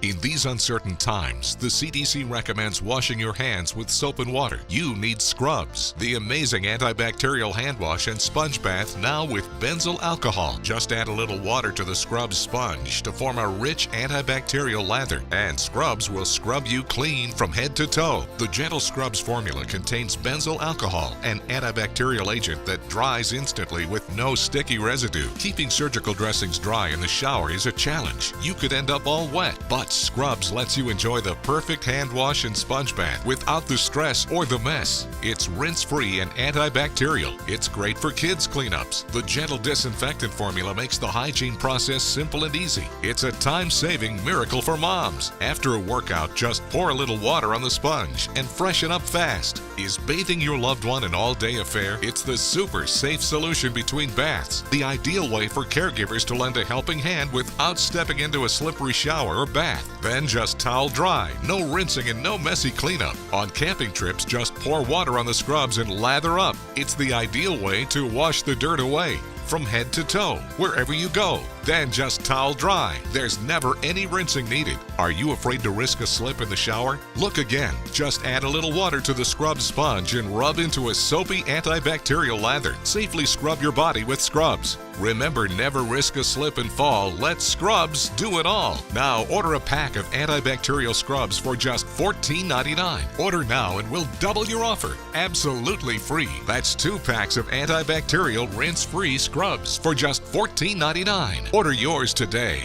In these uncertain times, the CDC recommends washing your hands with soap and water. You need Scrubzz, the amazing antibacterial hand wash and sponge bath now with benzyl alcohol. Just add a little water to the Scrubzz sponge to form a rich antibacterial lather, and Scrubzz will scrub you clean from head to toe. The gentle Scrubzz formula contains benzyl alcohol, an antibacterial agent that dries instantly with no sticky residue. Keeping surgical dressings dry in the shower is a challenge. You could end up all wet, but Scrubzz lets you enjoy the perfect hand wash and sponge bath without the stress or the mess. It's rinse-free and antibacterial. It's great for kids' cleanups. The gentle disinfectant formula makes the hygiene process simple and easy. It's a time-saving miracle for moms. After a workout, just pour a little water on the sponge and freshen up fast. Is bathing your loved one an all-day affair? It's the super safe solution between baths. The ideal way for caregivers to lend a helping hand without stepping into a slippery shower or bath. Then just towel dry. No rinsing and no messy cleanup. On camping trips, just pour water on the Scrubzz and lather up. It's the ideal way to wash the dirt away from head to toe, wherever you go. Then just towel dry. There's never any rinsing needed. Are you afraid to risk a slip in the shower? Look again. Just add a little water to the Scrubzz sponge and rub into a soapy antibacterial lather. Safely scrub your body with Scrubzz. Remember, never risk a slip and fall. Let Scrubzz do it all. Now order a pack of antibacterial Scrubzz for just $14.99. Order now and we'll double your offer. Absolutely free. That's 2 packs of antibacterial rinse-free Scrubzz for just $14.99. Order yours today.